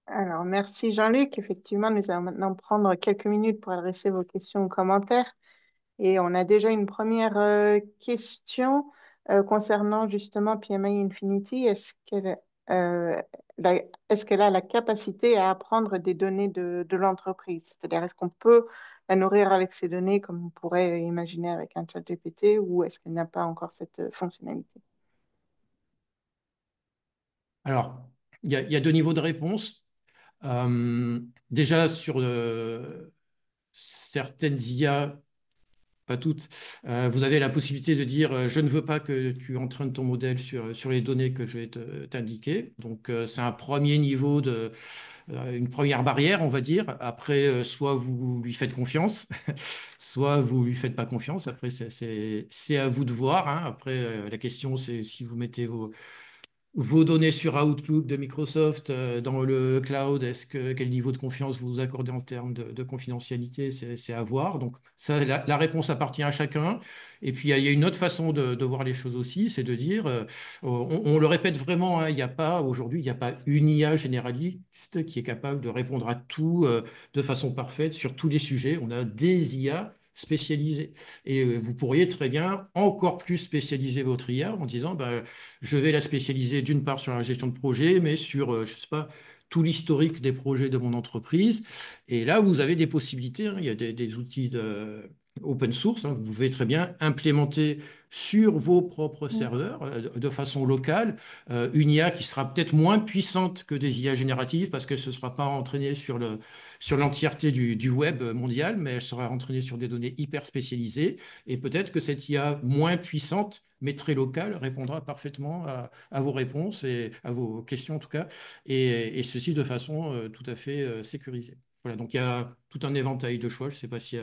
Alors, merci Jean-Luc. Effectivement, nous allons maintenant prendre quelques minutes pour adresser vos questions ou commentaires. Et on a déjà une première question concernant justement PMI Infinity. Euh, est-ce qu'elle a la capacité à apprendre des données de l'entreprise? C'est-à-dire, est-ce qu'on peut la nourrir avec ces données comme on pourrait imaginer avec un chat GPT ou est-ce qu'elle n'a pas encore cette fonctionnalité? Alors, il y a deux niveaux de réponse. Déjà, sur certaines IA, pas toutes, vous avez la possibilité de dire je ne veux pas que tu entraînes ton modèle sur les données que je vais t'indiquer. Donc, c'est un premier niveau une première barrière, on va dire. Après, soit vous lui faites confiance, soit vous lui faites pas confiance. Après, c'est à vous de voir, hein. Après, la question, c'est si vous mettez vos données sur Outlook de Microsoft dans le cloud, quel niveau de confiance vous accordez en termes de confidentialité, c'est à voir. Donc ça, la réponse appartient à chacun. Et puis il y a une autre façon de voir les choses aussi, c'est de dire, on le répète vraiment, hein, aujourd'hui, il n'y a pas une IA généraliste qui est capable de répondre à tout de façon parfaite sur tous les sujets. On a des IA spécialisées. Et vous pourriez très bien encore plus spécialiser votre IA en disant, bah, je vais la spécialiser d'une part sur la gestion de projet, mais sur, je ne sais pas, tout l'historique des projets de mon entreprise. Et là, vous avez des possibilités, hein. Il y a des outils open source, hein. Vous pouvez très bien implémenter sur vos propres Mm. serveurs, de façon locale, une IA qui sera peut-être moins puissante que des IA génératives parce qu'elle ne se sera pas entraînée sur l'entièreté du web mondial, mais elle sera entraînée sur des données hyper spécialisées. Et peut-être que cette IA moins puissante, mais très locale, répondra parfaitement à vos réponses et à vos questions en tout cas, et ceci de façon tout à fait sécurisée. Voilà, donc il y a tout un éventail de choix. Je ne sais pas si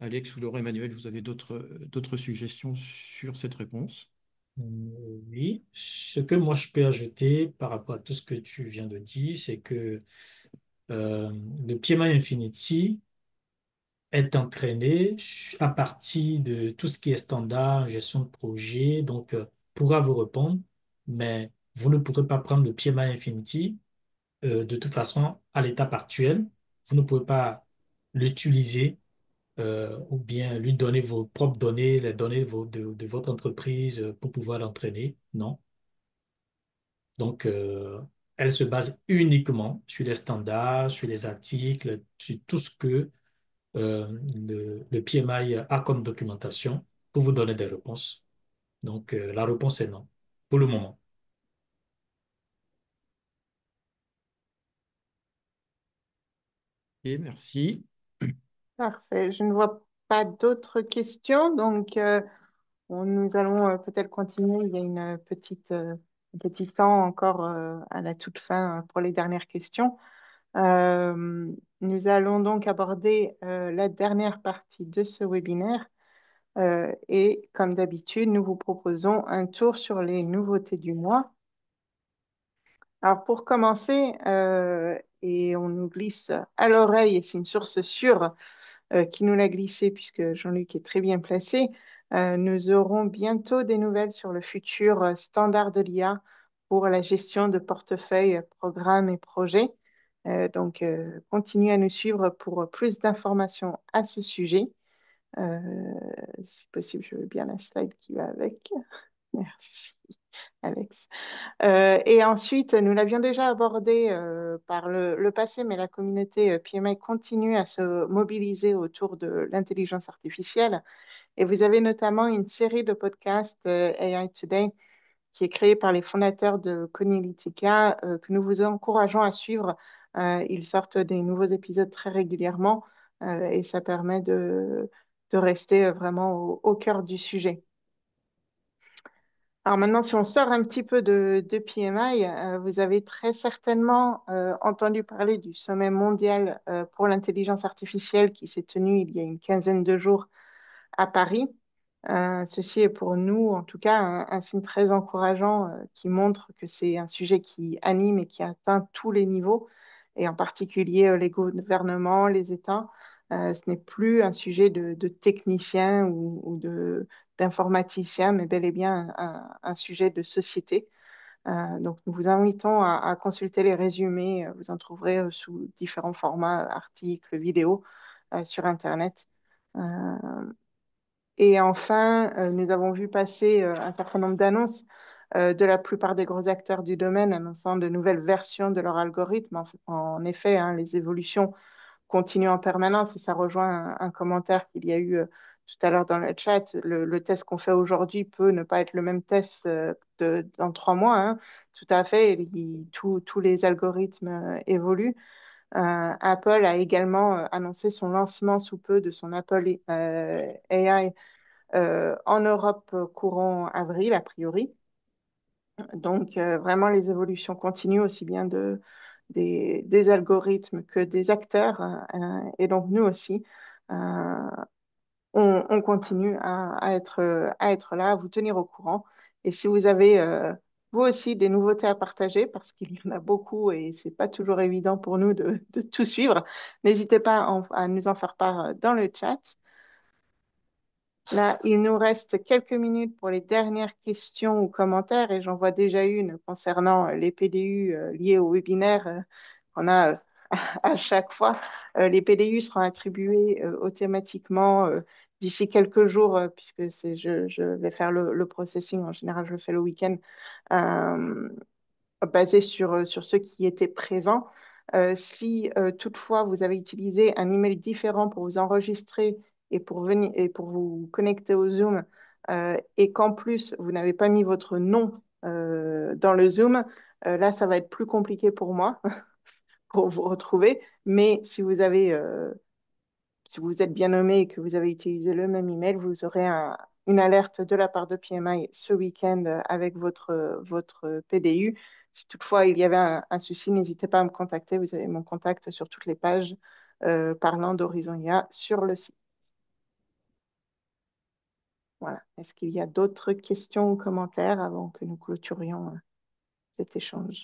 Alex ou Laura Emmanuel, vous avez d'autres suggestions sur cette réponse. Oui, ce que moi je peux ajouter par rapport à tout ce que tu viens de dire, c'est que le PMI Infinity est entraîné à partir de tout ce qui est standard, gestion de projet, donc pourra vous répondre, mais vous ne pourrez pas prendre le PMI Infinity de toute façon à l'étape actuelle. Vous ne pouvez pas l'utiliser ou bien lui donner vos propres données, les données de votre entreprise pour pouvoir l'entraîner. Non. Donc, elle se base uniquement sur les standards, sur les articles, sur tout ce que le PMI a comme documentation pour vous donner des réponses. Donc, la réponse est non, pour le moment. Et merci. Parfait. Je ne vois pas d'autres questions, donc nous allons peut-être continuer. Il y a un petit temps encore à la toute fin pour les dernières questions. Euh, Nous allons donc aborder la dernière partie de ce webinaire. Et comme d'habitude, nous vous proposons un tour sur les nouveautés du mois. Alors pour commencer, et on nous glisse à l'oreille, et c'est une source sûre qui nous l'a glissé puisque Jean-Luc est très bien placé, nous aurons bientôt des nouvelles sur le futur standard de l'IA pour la gestion de portefeuilles, programmes et projets. Donc, continuez à nous suivre pour plus d'informations à ce sujet. Euh, Si possible, je veux bien la slide qui va avec. Merci, Alex. Et ensuite, nous l'avions déjà abordé par le passé, mais la communauté PMI continue à se mobiliser autour de l'intelligence artificielle. Et vous avez notamment une série de podcasts AI Today qui est créée par les fondateurs de Cognilytica que nous vous encourageons à suivre. Ils sortent des nouveaux épisodes très régulièrement et ça permet de rester vraiment au cœur du sujet. Alors maintenant, si on sort un petit peu de PMI, vous avez très certainement entendu parler du sommet mondial pour l'intelligence artificielle qui s'est tenu il y a une quinzaine de jours à Paris. Ceci est pour nous, en tout cas, un signe très encourageant qui montre que c'est un sujet qui anime et qui atteint tous les niveaux, et en particulier les gouvernements, les États. Ce n'est plus un sujet de technicien ou d'informaticien, mais bel et bien un sujet de société. Donc, nous vous invitons à consulter les résumés. Vous en trouverez sous différents formats, articles, vidéos sur Internet. Euh, et enfin, nous avons vu passer un certain nombre d'annonces de la plupart des gros acteurs du domaine annonçant de nouvelles versions de leur algorithme. En effet, hein, les évolutions continuent en permanence et ça rejoint un commentaire qu'il y a eu tout à l'heure dans le chat. Le test qu'on fait aujourd'hui peut ne pas être le même test dans 3 mois, hein. Tout à fait, tous les algorithmes évoluent. Apple a également annoncé son lancement sous peu de son Apple AI en Europe courant avril, a priori. Donc, vraiment, les évolutions continuent aussi bien des algorithmes que des acteurs. Et donc, nous aussi, euh, on continue à être là, à vous tenir au courant. Et si vous avez, vous aussi, des nouveautés à partager, parce qu'il y en a beaucoup et c'est pas toujours évident pour nous de tout suivre, n'hésitez pas à nous en faire part dans le chat. Là, il nous reste quelques minutes pour les dernières questions ou commentaires et j'en vois déjà une concernant les PDU liés au webinaire qu'on a à chaque fois. Les PDU seront attribués automatiquement d'ici quelques jours puisque je vais faire le processing. En général, je le fais le week-end. Euh, Basé sur ceux qui étaient présents. Si toutefois vous avez utilisé un email différent pour vous enregistrer et pour venir et pour vous connecter au Zoom, et qu'en plus vous n'avez pas mis votre nom dans le Zoom, là ça va être plus compliqué pour moi pour vous retrouver. Mais si vous êtes bien nommé et que vous avez utilisé le même email, vous aurez une alerte de la part de PMI ce week-end avec votre PDU. Si toutefois il y avait un souci, n'hésitez pas à me contacter. Vous avez mon contact sur toutes les pages parlant d'Horizon IA sur le site. Voilà. Est-ce qu'il y a d'autres questions ou commentaires avant que nous clôturions cet échange?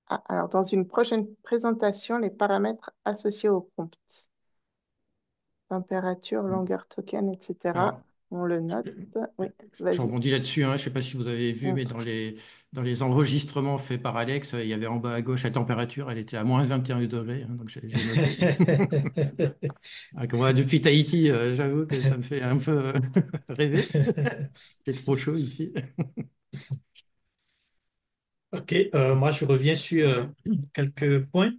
Ah, alors, dans une prochaine présentation, les paramètres associés au prompt. Température, longueur token, etc. Alors, On le note. Oui, Je vas-y. rebondis là-dessus, hein. Je ne sais pas si vous avez vu, mais Mm. dans les enregistrements faits par Alex, il y avait en bas à gauche la température, elle était à moins 21 degrés, hein, donc j'ai noté. Ah, moi, depuis Tahiti, j'avoue que ça me fait un peu rêver. C'est trop chaud ici. Ok, moi je reviens sur quelques points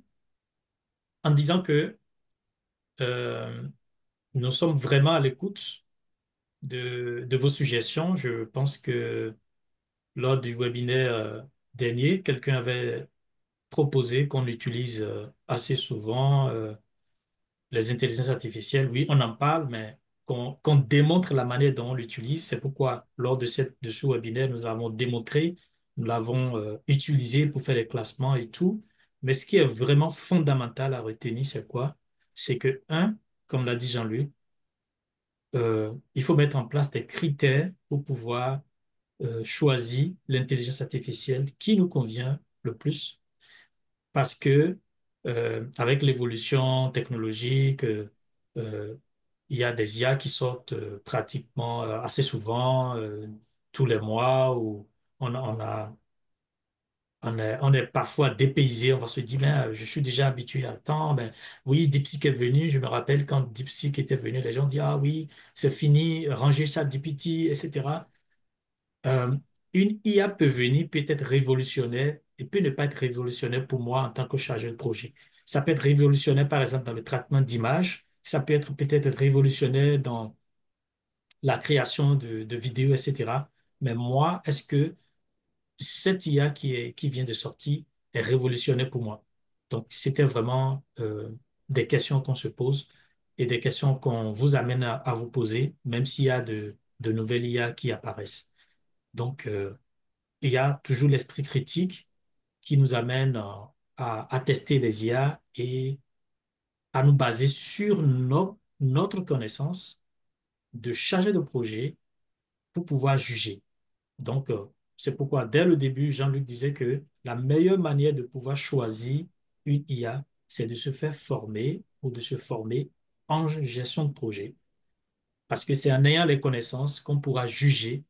en disant que euh, nous sommes vraiment à l'écoute de vos suggestions. Je pense que lors du webinaire dernier, quelqu'un avait proposé qu'on utilise assez souvent les intelligences artificielles. Oui, on en parle, mais qu'on démontre la manière dont on l'utilise. C'est pourquoi, lors de ce webinaire, nous avons démontré, nous l'avons utilisé pour faire les classements et tout. Mais ce qui est vraiment fondamental à retenir, c'est quoi? C'est que, un, comme l'a dit Jean-Luc, il faut mettre en place des critères pour pouvoir choisir l'intelligence artificielle qui nous convient le plus parce que avec l'évolution technologique, euh, il y a des IA qui sortent pratiquement assez souvent, tous les mois, où on a, on est parfois dépaysé, on va se dire, ben, je suis déjà habitué à tant, ben, oui, DeepSeek est venu, je me rappelle quand DeepSeek était venu, les gens disent, ah oui, c'est fini, rangez ChatGPT, etc. Euh, une IA peut venir, peut être révolutionnaire et peut ne pas être révolutionnaire pour moi en tant que chargeur de projet. Ça peut être révolutionnaire, par exemple, dans le traitement d'images. Ça peut être peut-être révolutionnaire dans la création de vidéos, etc. Mais moi, est-ce que cette IA qui vient de sortir est révolutionnaire pour moi? Donc, c'était vraiment des questions qu'on se pose et des questions qu'on vous amène à vous poser, même s'il y a de nouvelles IA qui apparaissent. Donc, il y a toujours l'esprit critique qui nous amène à tester les IA et à nous baser sur notre connaissance de chargé de projet pour pouvoir juger. Donc, c'est pourquoi dès le début, Jean-Luc disait que la meilleure manière de pouvoir choisir une IA, c'est de se faire former ou de se former en gestion de projet. Parce que c'est en ayant les connaissances qu'on pourra juger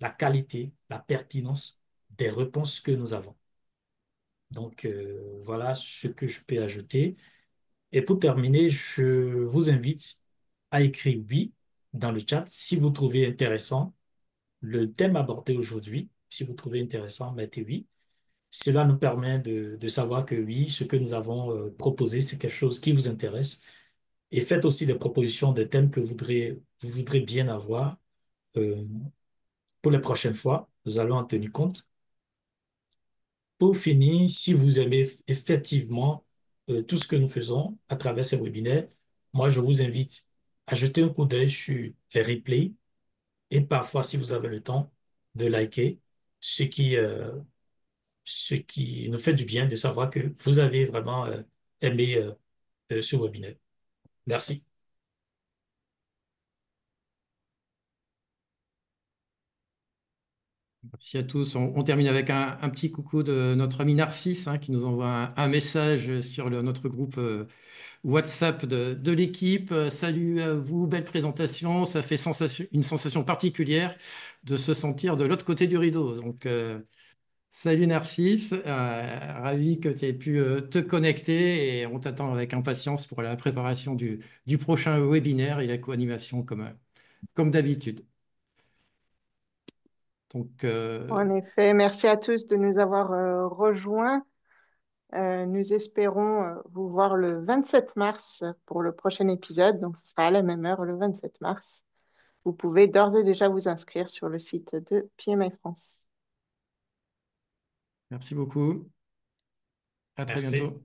la qualité, la pertinence des réponses que nous avons. Donc, voilà ce que je peux ajouter. Et pour terminer, je vous invite à écrire oui dans le chat si vous trouvez intéressant le thème abordé aujourd'hui. Si vous trouvez intéressant, mettez oui. Cela nous permet de savoir que oui, ce que nous avons proposé, c'est quelque chose qui vous intéresse. Et faites aussi des propositions des thèmes que vous voudrez bien avoir euh, pour les prochaines fois. Nous allons en tenir compte. Pour finir, si vous aimez effectivement tout ce que nous faisons à travers ces webinaires, moi, je vous invite à jeter un coup d'œil sur les replays et parfois, si vous avez le temps, de liker, ce qui nous fait du bien de savoir que vous avez vraiment aimé ce webinaire. Merci. Merci à tous. On termine avec un petit coucou de notre ami Narcisse, hein, qui nous envoie un message sur notre groupe WhatsApp de l'équipe. Salut à vous, belle présentation. Ça fait une sensation particulière de se sentir de l'autre côté du rideau. Donc, salut Narcisse, ravi que tu aies pu te connecter et on t'attend avec impatience pour la préparation du prochain webinaire et la co-animation comme d'habitude. Donc, En effet, merci à tous de nous avoir rejoints. Nous espérons vous voir le 27 mars pour le prochain épisode. Donc, ce sera à la même heure, le 27 mars. Vous pouvez d'ores et déjà vous inscrire sur le site de PMI France. merci beaucoup. À très Merci. bientôt.